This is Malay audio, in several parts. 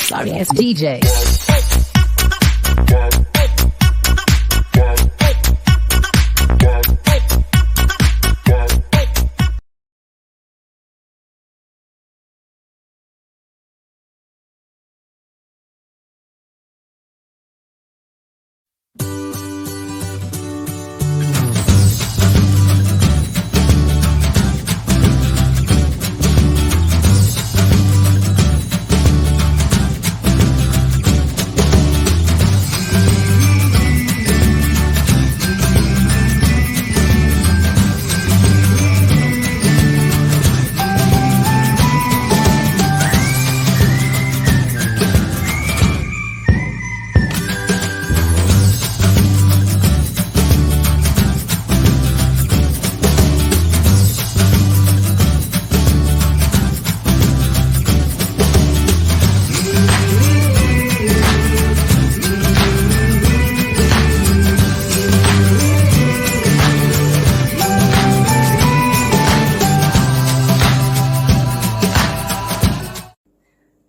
Sorry ass DJ.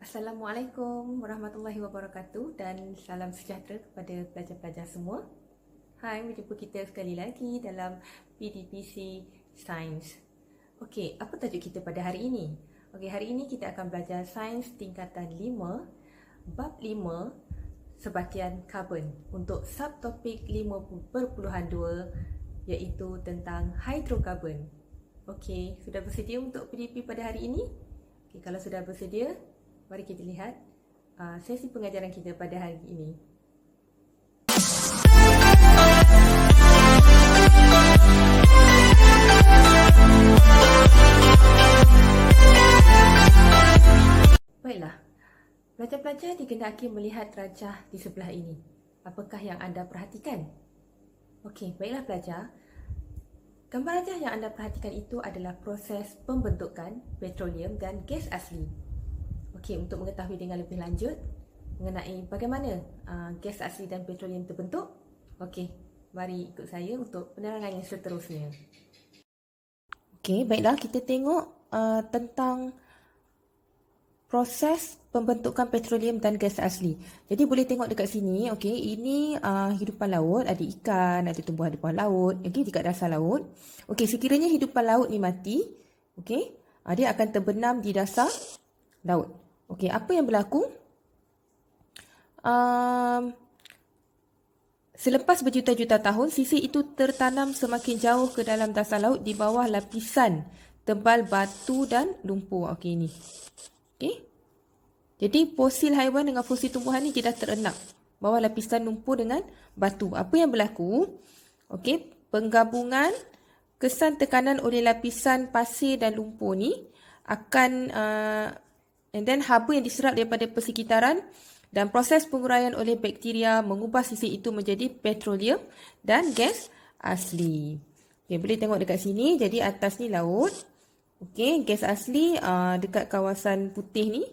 Assalamualaikum warahmatullahi wabarakatuh dan salam sejahtera kepada pelajar-pelajar semua. Hai, berjumpa kita sekali lagi dalam PDPC Sains. Okey, apa tajuk kita pada hari ini? Okey, hari ini kita akan belajar Sains tingkatan 5, bab 5, sebatian karbon untuk subtopik 5.2 iaitu tentang hidrokarbon. Okey, sudah bersedia untuk PDP pada hari ini? Okey, kalau sudah bersedia, mari kita lihat sesi pengajaran kita pada hari ini. Baiklah, pelajar-pelajar digendaki melihat rajah di sebelah ini. Apakah yang anda perhatikan? Okey, baiklah pelajar. Gambar rajah yang anda perhatikan itu adalah proses pembentukan petroleum dan gas asli. Okey, untuk mengetahui dengan lebih lanjut mengenai bagaimana gas asli dan petroleum terbentuk, okey, mari ikut saya untuk penerangan yang seterusnya. Okey, baiklah, kita tengok tentang proses pembentukan petroleum dan gas asli. Jadi boleh tengok dekat sini, okey, ini hidupan laut, ada ikan, ada tumbuhan di bawah laut, okey, dekat dasar laut. Okey, sekiranya hidupan laut ni mati, okey, dia akan terbenam di dasar laut. Okey, apa yang berlaku? Selepas berjuta-juta tahun, sisir itu tertanam semakin jauh ke dalam dasar laut di bawah lapisan tebal batu dan lumpur. Okey, ini. Okey. Jadi, fosil haiwan dengan fosil tumbuhan ni dia dah terenap bawah lapisan lumpur dengan batu. Apa yang berlaku? Okey, penggabungan kesan tekanan oleh lapisan pasir dan lumpur ni akan and then haba yang diserap daripada persekitaran dan proses penguraian oleh bakteria mengubah sisir itu menjadi petroleum dan gas asli. Okay, boleh tengok dekat sini. Jadi atas ni laut. Okay, gas asli dekat kawasan putih ni.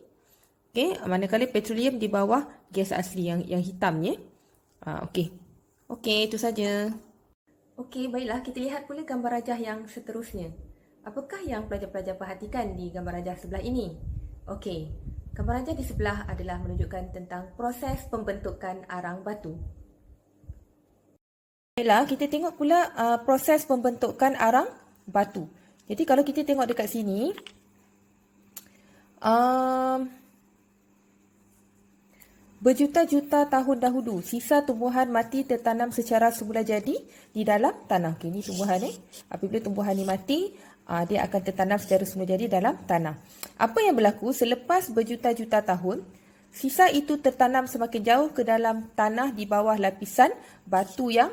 Okay, manakala petroleum di bawah gas asli yang hitam ni. Okay. Okay, itu saja. Okay, baiklah. Kita lihat pula gambar rajah yang seterusnya. Apakah yang pelajar-pelajar perhatikan di gambar rajah sebelah ini? Okey, gambar rajah di sebelah adalah menunjukkan tentang proses pembentukan arang batu. Baiklah, kita tengok pula proses pembentukan arang batu. Jadi kalau kita tengok dekat sini, berjuta-juta tahun dahulu, sisa tumbuhan mati tertanam secara semula jadi di dalam tanah. Okey, ini tumbuhan ni. Apabila tumbuhan ni mati, dia akan tertanam secara semula jadi dalam tanah. Apa yang berlaku selepas berjuta-juta tahun, sisa itu tertanam semakin jauh ke dalam tanah di bawah lapisan batu yang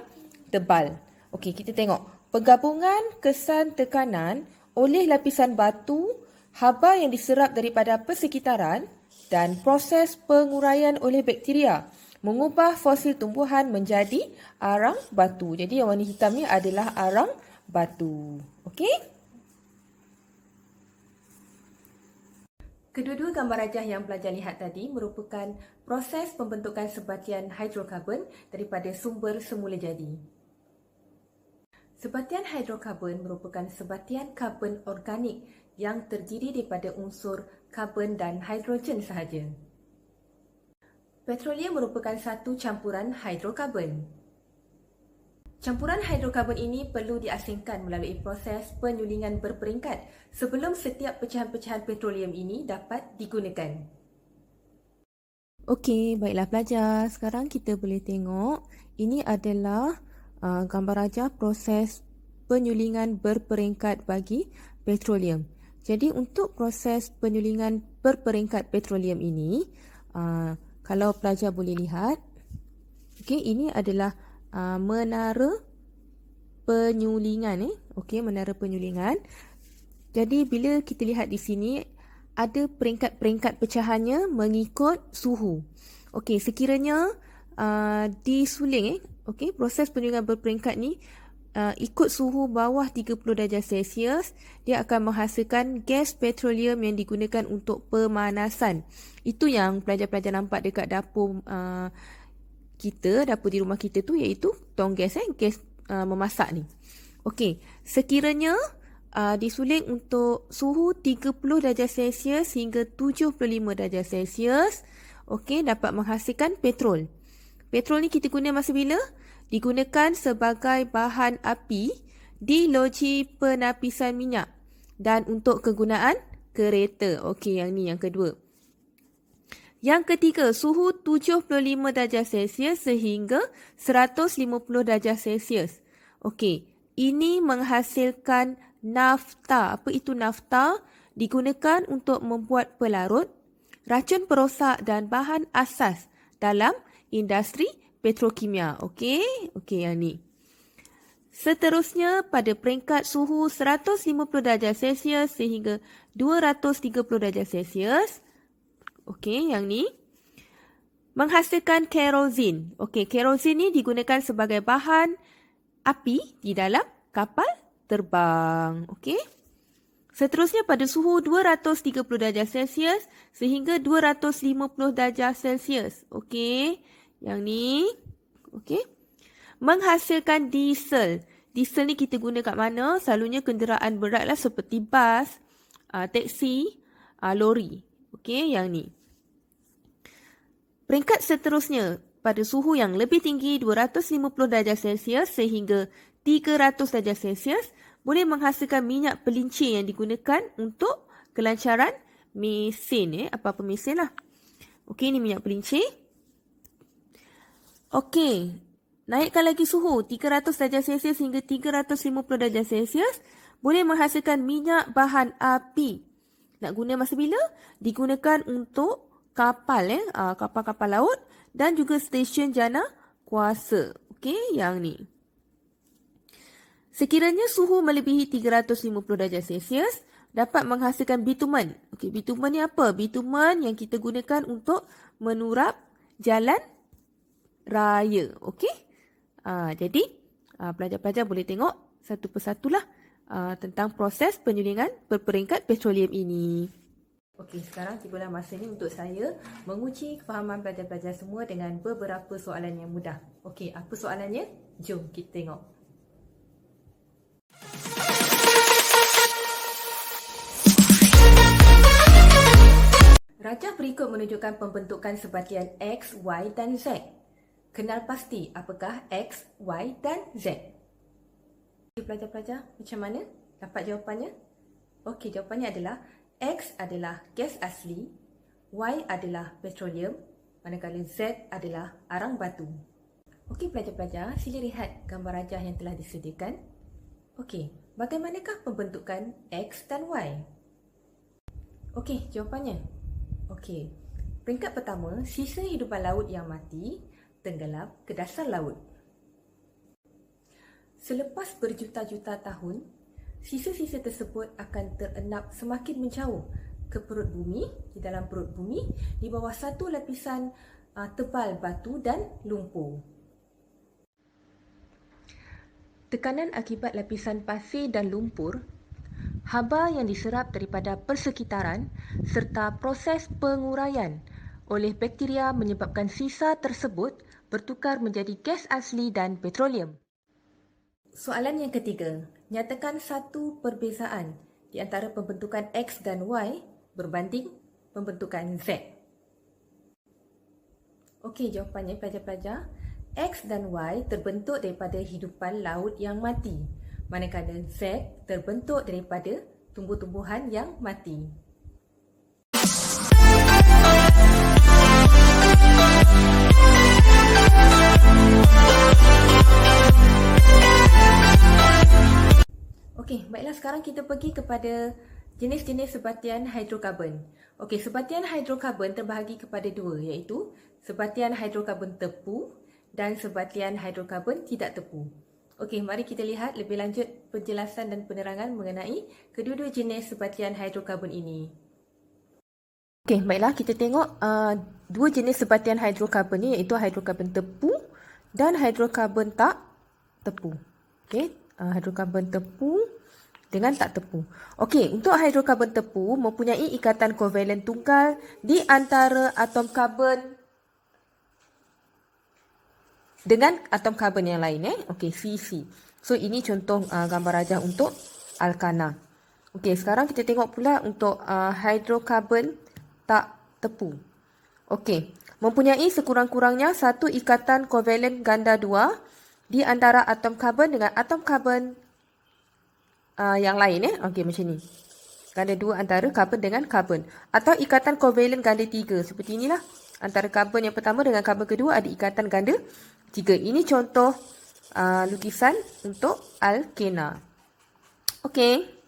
tebal. Okey, kita tengok. Penggabungan kesan tekanan oleh lapisan batu, haba yang diserap daripada persekitaran dan proses penguraian oleh bakteria mengubah fosil tumbuhan menjadi arang batu. Jadi yang warna hitam ni adalah arang batu. Okey? Kedua-dua gambar rajah yang pelajar lihat tadi merupakan proses pembentukan sebatian hidrokarbon daripada sumber semula jadi. Sebatian hidrokarbon merupakan sebatian karbon organik yang terdiri daripada unsur karbon dan hidrogen sahaja. Petroleum merupakan satu campuran hidrokarbon. Campuran hidrokarbon ini perlu diasingkan melalui proses penyulingan berperingkat sebelum setiap pecahan-pecahan petroleum ini dapat digunakan. Okey, baiklah pelajar. Sekarang kita boleh tengok ini adalah gambar rajah proses penyulingan berperingkat bagi petroleum. Jadi untuk proses penyulingan berperingkat petroleum ini, kalau pelajar boleh lihat, okey, ini adalah menara penyulingan. Okey, menara penyulingan. Jadi bila kita lihat di sini, ada peringkat-peringkat pecahannya mengikut suhu. Okey, sekiranya disuling, okey, proses penyulingan berperingkat ni ikut suhu bawah 30 darjah Celsius, dia akan menghasilkan gas petroleum yang digunakan untuk pemanasan. Itu yang pelajar-pelajar nampak dekat dapur dapur di rumah kita tu, iaitu tong gas, gas memasak ni. Okey, sekiranya disuling untuk suhu 30 darjah Celsius hingga 75 darjah Celsius, okey, dapat menghasilkan petrol. Petrol ni kita guna masa bila? Digunakan sebagai bahan api di loji penapisan minyak dan untuk kegunaan kereta. Okey, yang ni yang kedua. Yang ketiga, suhu 75 darjah Celsius sehingga 150 darjah Celsius. Okey, ini menghasilkan nafta. Apa itu nafta? Digunakan untuk membuat pelarut, racun perosak dan bahan asas dalam industri petrokimia. Okey, yang ni. Seterusnya, pada peringkat suhu 150 darjah Celsius sehingga 230 darjah Celsius, okey, yang ni menghasilkan kerosin. Okey, kerosin ni digunakan sebagai bahan api di dalam kapal terbang. Okey. Seterusnya pada suhu 230 darjah Celsius sehingga 250 darjah Celsius. Okey, yang ni. Okey. Menghasilkan diesel. Diesel ni kita guna kat mana? Selalunya kenderaan berat lah seperti bas, teksi, lori. Okey, yang ni. Peringkat seterusnya, pada suhu yang lebih tinggi 250 darjah Celsius sehingga 300 darjah Celsius, boleh menghasilkan minyak pelincir yang digunakan untuk kelancaran mesin. Apa-apa mesin lah. Okey, ni minyak pelincir. Okey, naikkan lagi suhu 300 darjah Celsius hingga 350 darjah Celsius, boleh menghasilkan minyak bahan api. Nak guna masa bila? Digunakan untuk kapal, kapal-kapal laut dan juga stesen jana kuasa. Okey, yang ni. Sekiranya suhu melebihi 350 darjah Celsius, dapat menghasilkan bitumen. Okey, bitumen ni apa? Bitumen yang kita gunakan untuk menurap jalan raya. Okey? Jadi, pelajar-pelajar boleh tengok satu persatulah tentang proses penyulingan berperingkat petroleum ini. Okey, sekarang tibalah masanya untuk saya menguji kefahaman pelajar-pelajar semua dengan beberapa soalan yang mudah. Okey, apa soalannya? Jom kita tengok. Rajah berikut menunjukkan pembentukan sebatian X, Y dan Z. Kenal pasti apakah X, Y dan Z. Pelajar-pelajar, macam mana? Dapat jawapannya? Okey, jawapannya adalah X adalah gas asli, Y adalah petroleum, manakala Z adalah arang batu. Okey pelajar-pelajar, sila lihat gambar rajah yang telah disediakan. Okey, bagaimanakah pembentukan X dan Y? Okey, jawapannya. Okey, peringkat pertama, sisa hidupan laut yang mati tenggelam ke dasar laut. Selepas berjuta-juta tahun, sisa-sisa tersebut akan terenap semakin menjauh ke perut bumi, di dalam perut bumi, di bawah satu lapisan tebal batu dan lumpur. Tekanan akibat lapisan pasir dan lumpur, haba yang diserap daripada persekitaran serta proses penguraian oleh bakteria menyebabkan sisa tersebut bertukar menjadi gas asli dan petroleum. Soalan yang ketiga, nyatakan satu perbezaan di antara pembentukan X dan Y berbanding pembentukan Z. Okey, jawapannya pelajar-pelajar. X dan Y terbentuk daripada hidupan laut yang mati, manakala Z terbentuk daripada tumbuh-tumbuhan yang mati. Okey, baiklah, sekarang kita pergi kepada jenis-jenis sebatian hidrokarbon. Okey, sebatian hidrokarbon terbahagi kepada dua, iaitu sebatian hidrokarbon tepu dan sebatian hidrokarbon tidak tepu. Okey, mari kita lihat lebih lanjut penjelasan dan penerangan mengenai kedua-dua jenis sebatian hidrokarbon ini. Okey, baiklah, kita tengok dua jenis sebatian hidrokarbon ni, iaitu hidrokarbon tepu dan hidrokarbon tak tepu. Okey, hidrokarbon tepu dengan tak tepu. Okey, untuk hidrokarbon tepu mempunyai ikatan kovalen tunggal di antara atom karbon dengan atom karbon yang lain. Okey, CC. So, ini contoh gambar rajah untuk alkana. Okey, sekarang kita tengok pula untuk hidrokarbon tak tepu. Okey, mempunyai sekurang-kurangnya satu ikatan kovalen ganda 2 di antara atom karbon dengan atom karbon yang lain. Okey, macam ni. Ganda 2 antara karbon dengan karbon. Atau ikatan kovalen ganda 3. Seperti inilah. Antara karbon yang pertama dengan karbon kedua ada ikatan ganda 3. Ini contoh lukisan untuk alkena. Okey.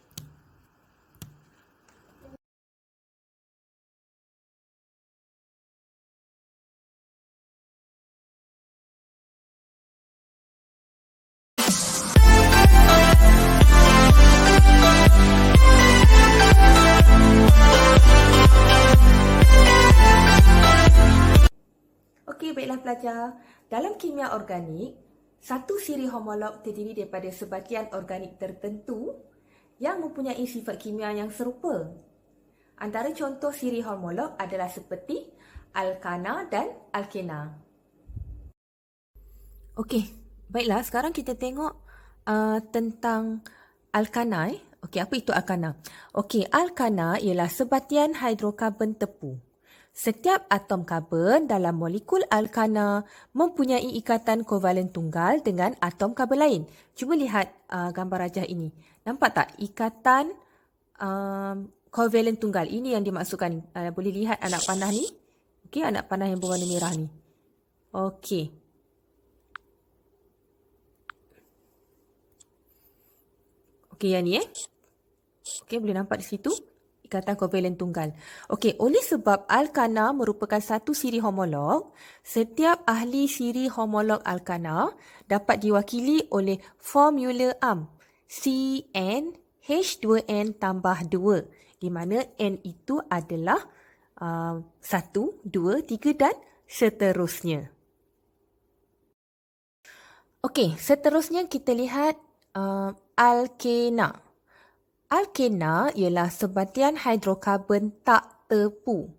Okey, baiklah pelajar. Dalam kimia organik, satu siri homolog terdiri daripada sebatian organik tertentu yang mempunyai sifat kimia yang serupa. Antara contoh siri homolog adalah seperti alkana dan alkena. Okey, baiklah, sekarang kita tengok tentang alkana. Okey, apa itu alkana? Okey, alkana ialah sebatian hidrokarbon tepu. Setiap atom karbon dalam molekul alkana mempunyai ikatan kovalen tunggal dengan atom karbon lain. Cuba lihat gambar rajah ini. Nampak tak ikatan kovalen tunggal? Ini yang dimaksudkan. Boleh lihat anak panah ni? Okey, anak panah yang berwarna merah ni. Okey. Okey, yang ni Okey, boleh nampak di situ ikatan kovalen tunggal. Okey, oleh sebab alkana merupakan satu siri homolog, setiap ahli siri homolog alkana dapat diwakili oleh formula AMP CnH2n tambah 2, di mana N itu adalah 1, 2, 3 dan seterusnya. Okey, seterusnya kita lihat alkena. Alkena ialah sebatian hidrokarbon tak tepu.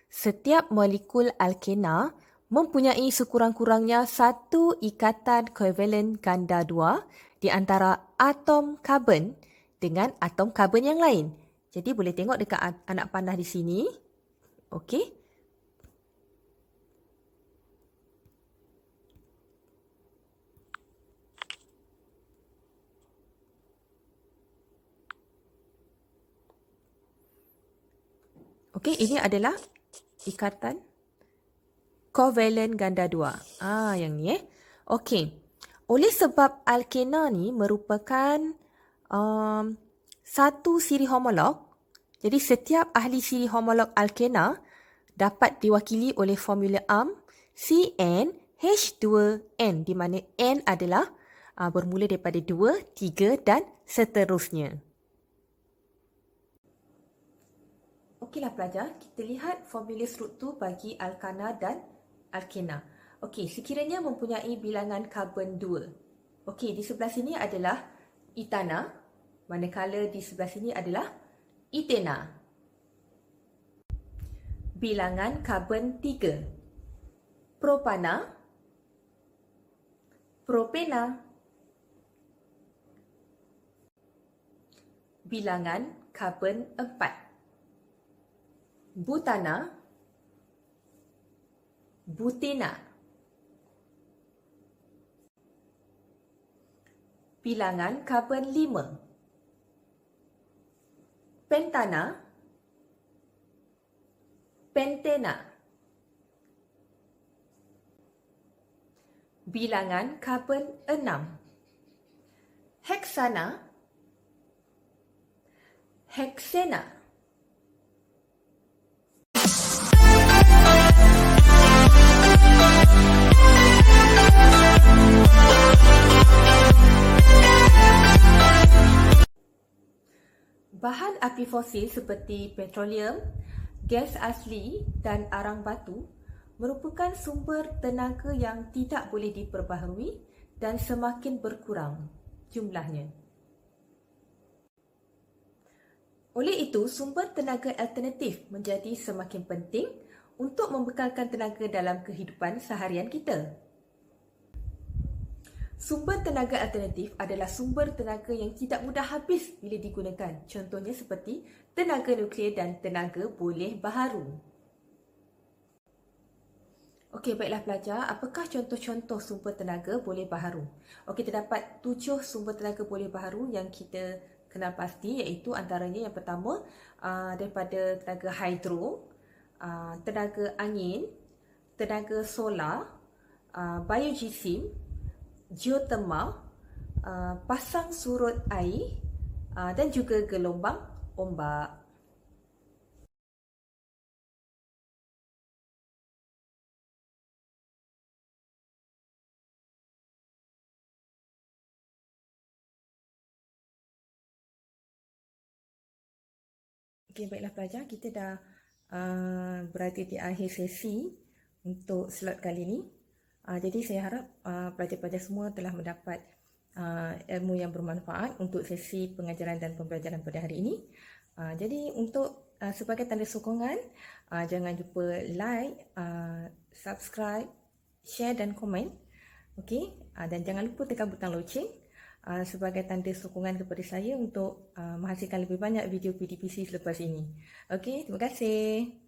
Setiap molekul alkena mempunyai sekurang-kurangnya satu ikatan kovalen ganda 2 di antara atom karbon dengan atom karbon yang lain. Jadi boleh tengok dekat anak panah di sini. Okey. Okey, ini adalah ikatan kovalen ganda 2. Yang ni Okey. Oleh sebab alkena ni merupakan satu siri homolog, jadi setiap ahli siri homolog alkena dapat diwakili oleh formula AMP CnH2n, di mana N adalah bermula daripada 2, 3 dan seterusnya. Okeylah pelajar, kita lihat formula struktur bagi alkana dan alkena. Okey, sekiranya mempunyai bilangan karbon 2. Okey, di sebelah sini adalah etana, manakala di sebelah sini adalah etena. Bilangan karbon 3. Propana, propena. Bilangan karbon 4. Butana, Butina. Bilangan karbon 5. Pentana. Pentena. Bilangan karbon 6. Heksana. Heksena. Bahan api fosil seperti petroleum, gas asli dan arang batu merupakan sumber tenaga yang tidak boleh diperbaharui dan semakin berkurang jumlahnya. Oleh itu, sumber tenaga alternatif menjadi semakin penting untuk membekalkan tenaga dalam kehidupan seharian kita. Sumber tenaga alternatif adalah sumber tenaga yang tidak mudah habis bila digunakan. Contohnya seperti tenaga nuklear dan tenaga boleh baharu. Okey, baiklah pelajar, apakah contoh-contoh sumber tenaga boleh baharu? Okey, terdapat 7 sumber tenaga boleh baharu yang kita kenal pasti, iaitu antaranya yang pertama daripada tenaga hidro, tenaga angin, tenaga solar, biogeosim, geotermal, pasang surut air dan juga gelombang ombak. Okey, baiklah pelajar, kita dah berada di akhir sesi untuk slot kali ini. Jadi saya harap pelajar-pelajar semua telah mendapat ilmu yang bermanfaat untuk sesi pengajaran dan pembelajaran pada hari ini. Jadi untuk sebagai tanda sokongan, jangan lupa like, subscribe, share dan komen. Okey, dan jangan lupa tekan butang loceng sebagai tanda sokongan kepada saya untuk menghasilkan lebih banyak video PDPC selepas ini. Okey, terima kasih.